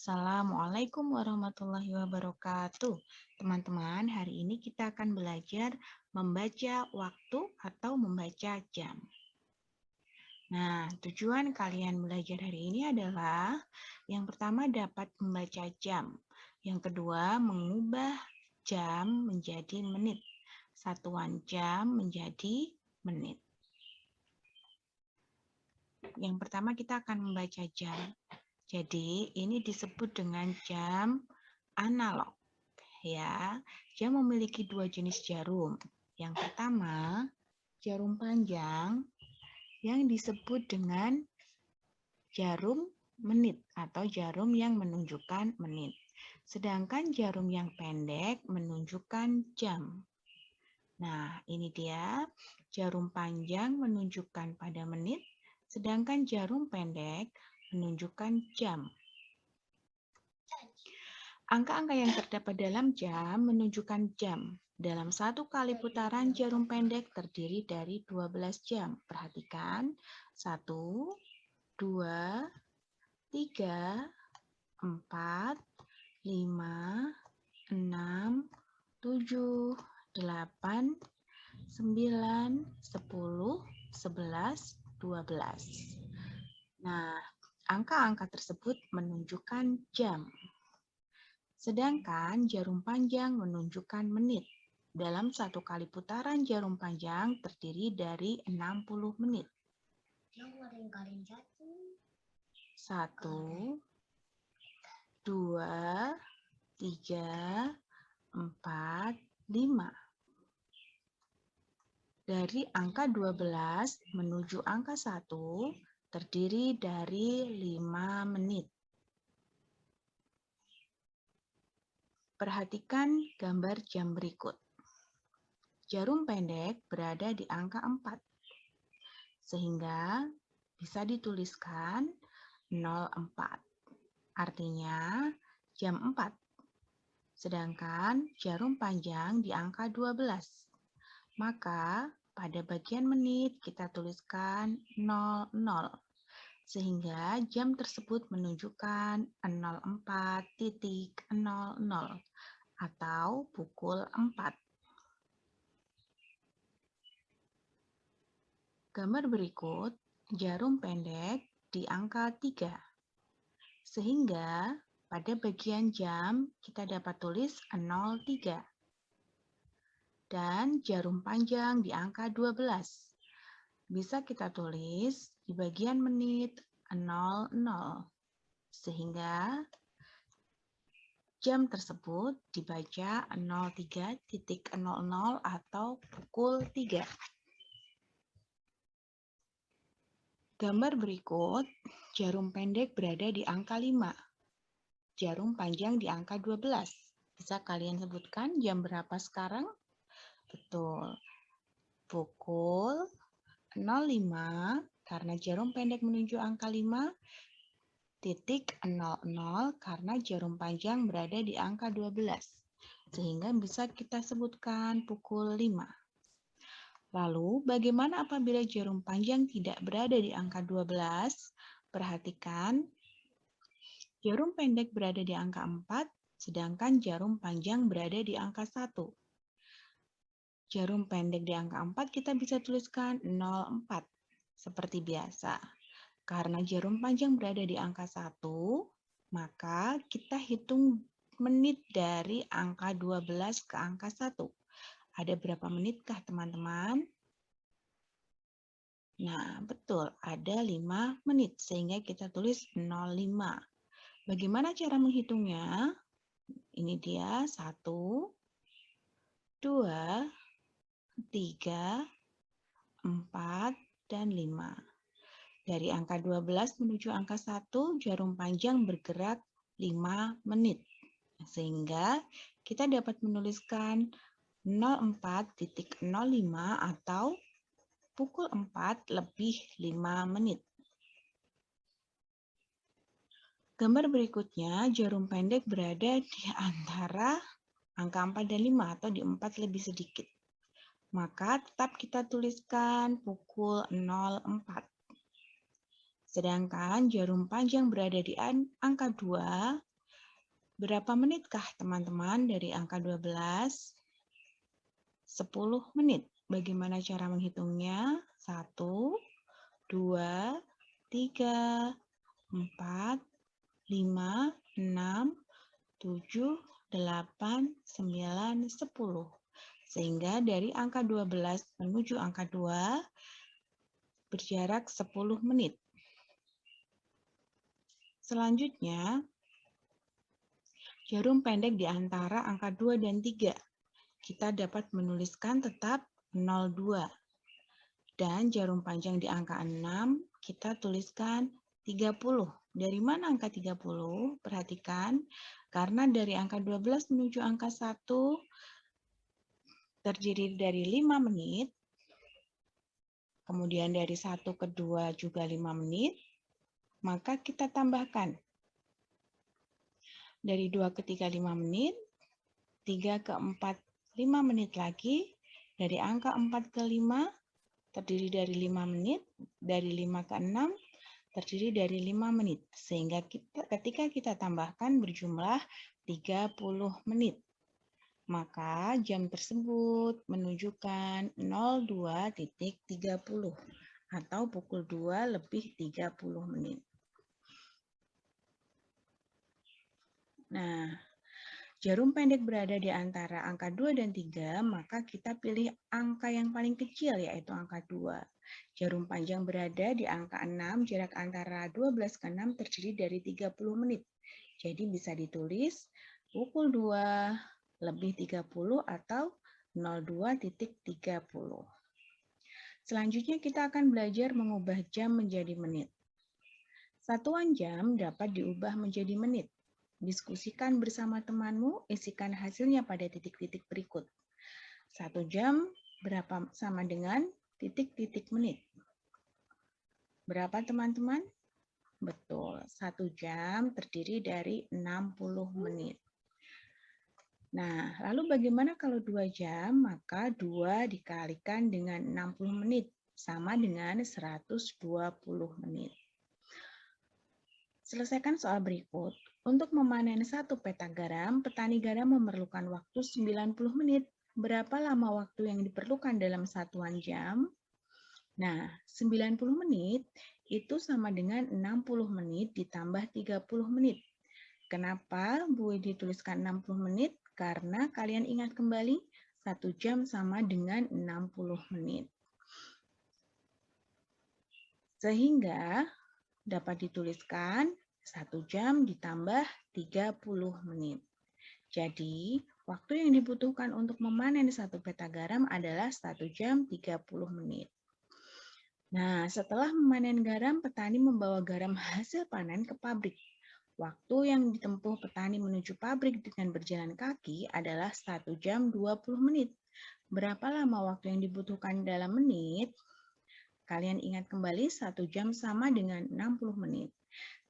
Assalamualaikum warahmatullahi wabarakatuh. Teman-teman, hari ini kita akan belajar membaca waktu atau membaca jam. Nah, tujuan kalian belajar hari ini adalah yang pertama dapat membaca jam. Yang kedua, mengubah jam menjadi menit. Satuan jam menjadi menit. Yang pertama kita akan membaca jam. Jadi, ini disebut dengan jam analog. Ya, jam memiliki dua jenis jarum. Yang pertama, jarum panjang yang disebut dengan jarum menit atau jarum yang menunjukkan menit. Sedangkan jarum yang pendek menunjukkan jam. Nah, ini dia jarum panjang menunjukkan pada menit, sedangkan jarum pendek menunjukkan jam. Angka-angka yang terdapat dalam jam menunjukkan jam. Dalam satu kali putaran jarum pendek terdiri dari 12 jam. Perhatikan, 1, 2, 3, 4, 5, 6, 7, 8, 9, 10, 11, 12. Nah, angka-angka tersebut menunjukkan jam. Sedangkan jarum panjang menunjukkan menit. Dalam satu kali putaran jarum panjang terdiri dari 60 menit. 1, 2, 3, 4, 5. Dari angka 12 menuju angka 1 terdiri dari 5 menit. Perhatikan gambar jam berikut. Jarum pendek berada di angka 4, sehingga bisa dituliskan 04. Artinya jam 4. Sedangkan jarum panjang di angka 12. Maka pada bagian menit kita tuliskan 00. Sehingga jam tersebut menunjukkan 04.00 atau pukul 4. Gambar berikut, jarum pendek di angka 3. Sehingga pada bagian jam kita dapat tulis 03. Dan jarum panjang di angka 12. Bisa kita tulis di bagian menit 00. Sehingga jam tersebut dibaca 03.00 atau pukul 3. Gambar berikut, jarum pendek berada di angka 5. Jarum panjang di angka 12. Bisa kalian sebutkan jam berapa sekarang? Betul. Pukul 05 karena jarum pendek menuju angka 5. Titik 00 karena jarum panjang berada di angka 12. Sehingga bisa kita sebutkan pukul 5. Lalu, bagaimana apabila jarum panjang tidak berada di angka 12? Perhatikan, jarum pendek berada di angka 4, sedangkan jarum panjang berada di angka 1. Jarum pendek di angka 4 kita bisa tuliskan 04, seperti biasa. Karena jarum panjang berada di angka 1, maka kita hitung menit dari angka 12 ke angka 1. Ada berapa menitkah teman-teman? Nah, betul, ada 5 menit, sehingga kita tulis 05. Bagaimana cara menghitungnya? Ini dia, 1, 2, 3, 4, dan 5. Dari angka 12 menuju angka 1, jarum panjang bergerak 5 menit. Sehingga kita dapat menuliskan 04.05 atau pukul 4 lebih 5 menit. Gambar berikutnya, jarum pendek berada di antara angka 4 dan 5 atau di 4 lebih sedikit. Maka tetap kita tuliskan pukul 04. Sedangkan jarum panjang berada di angka 2, Berapa menitkah teman-teman dari angka 12? 10 menit. Bagaimana cara menghitungnya? 1, 2, 3, 4, 5, 6, 7, 8, 9, 10. Sehingga dari angka 12 menuju angka 2 berjarak 10 menit. Selanjutnya, jarum pendek di antara angka 2 dan 3. Kita dapat menuliskan tetap 02. Dan jarum panjang di angka 6, kita tuliskan 30. Dari mana angka 30? Perhatikan, karena dari angka 12 menuju angka 1 terdiri dari 5 menit, kemudian dari 1 ke 2 juga 5 menit, maka kita tambahkan. Dari 2 ke 3, 5 menit, 3 ke 4, 5 menit lagi, dari angka 4 ke 5, terdiri dari 5 menit, dari 5 ke 6, terdiri dari 5 menit. Sehingga ketika kita tambahkan berjumlah 30 menit. Maka jam tersebut menunjukkan 02.30 atau pukul 2 lebih 30 menit. Nah, jarum pendek berada di antara angka 2 dan 3, maka kita pilih angka yang paling kecil, yaitu angka 2. Jarum panjang berada di angka 6, jarak antara 12 ke 6 terdiri dari 30 menit. Jadi bisa ditulis pukul 2 lebih 30 atau 02.30. Selanjutnya kita akan belajar mengubah jam menjadi menit. Satuan jam dapat diubah menjadi menit. Diskusikan bersama temanmu, isikan hasilnya pada titik-titik berikut. 1 jam berapa sama dengan titik-titik menit? Berapa teman-teman? Betul, 1 jam terdiri dari 60 menit. Nah, lalu bagaimana kalau 2 jam? Maka 2 dikalikan dengan 60 menit, sama dengan 120 menit. Selesaikan soal berikut. Untuk memanen 1 peta garam, petani garam memerlukan waktu 90 menit. Berapa lama waktu yang diperlukan dalam satuan jam? Nah, 90 menit itu sama dengan 60 menit ditambah 30 menit. Kenapa Bu dituliskan 60 menit? Karena kalian ingat kembali, 1 jam sama dengan 60 menit. Sehingga dapat dituliskan 1 jam ditambah 30 menit. Jadi, waktu yang dibutuhkan untuk memanen 1 peta garam adalah 1 jam 30 menit. Nah, setelah memanen garam, petani membawa garam hasil panen ke pabrik. Waktu yang ditempuh petani menuju pabrik dengan berjalan kaki adalah 1 jam 20 menit. Berapa lama waktu yang dibutuhkan dalam menit? Kalian ingat kembali 1 jam sama dengan 60 menit.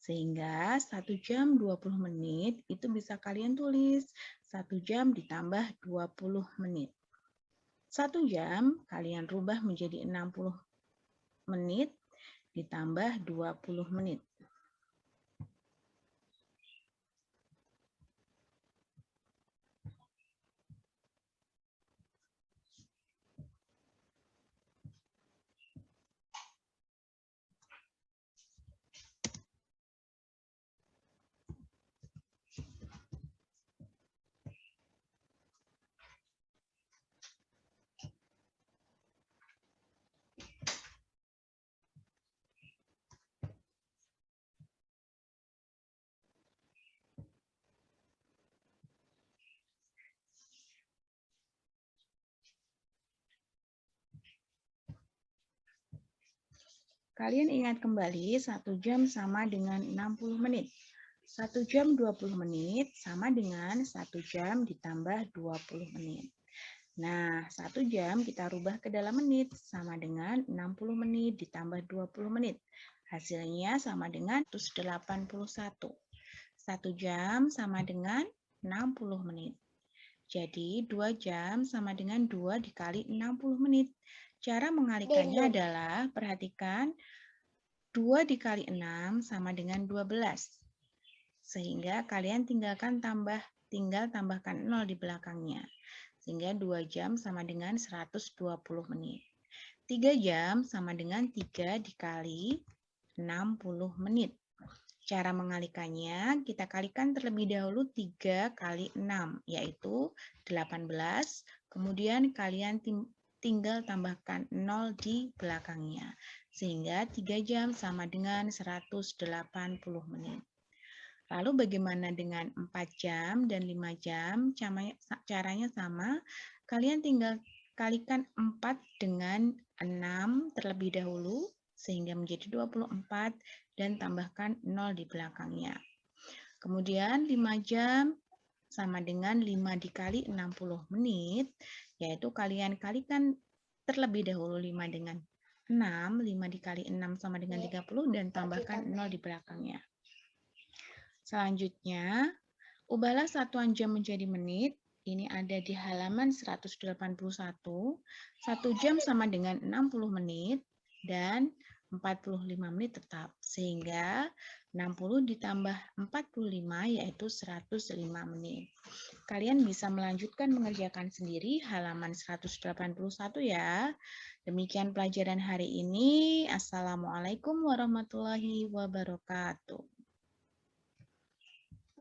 Sehingga 1 jam 20 menit itu bisa kalian tulis 1 jam ditambah 20 menit. 1 jam kalian rubah menjadi 60 menit ditambah 20 menit. Kalian ingat kembali 1 jam sama dengan 60 menit. 1 jam 20 menit sama dengan 1 jam ditambah 20 menit. Nah, 1 jam kita rubah ke dalam menit sama dengan 60 menit ditambah 20 menit. Hasilnya sama dengan 181. 1 jam sama dengan 60 menit. Jadi 2 jam sama dengan 2 dikali 60 menit. Cara mengalikannya adalah, perhatikan, 2 dikali 6 sama dengan 12. Sehingga kalian tinggal tambahkan 0 di belakangnya. Sehingga 2 jam sama dengan 120 menit. 3 jam sama dengan 3 dikali 60 menit. Cara mengalikannya, kita kalikan terlebih dahulu 3 kali 6, yaitu 18. Kemudian kalian tinggal tambahkan 0 di belakangnya. Sehingga 3 jam sama dengan 180 menit. Lalu bagaimana dengan 4 jam dan 5 jam? Caranya sama. Kalian tinggal kalikan 4 dengan 6 terlebih dahulu, sehingga menjadi 24, dan tambahkan 0 di belakangnya. Kemudian 5 jam sama dengan 5 dikali 60 menit, yaitu kalian kalikan terlebih dahulu 5 dengan 6, 5 dikali 6 sama dengan 30, dan tambahkan 0 di belakangnya. Selanjutnya, ubahlah satuan jam menjadi menit. Ini ada di halaman 181. 1 jam sama dengan 60 menit dan 45 menit tetap. Sehingga 60 ditambah 45 yaitu 105 menit. Kalian bisa melanjutkan mengerjakan sendiri halaman 181 ya. Demikian pelajaran hari ini. Assalamualaikum warahmatullahi wabarakatuh.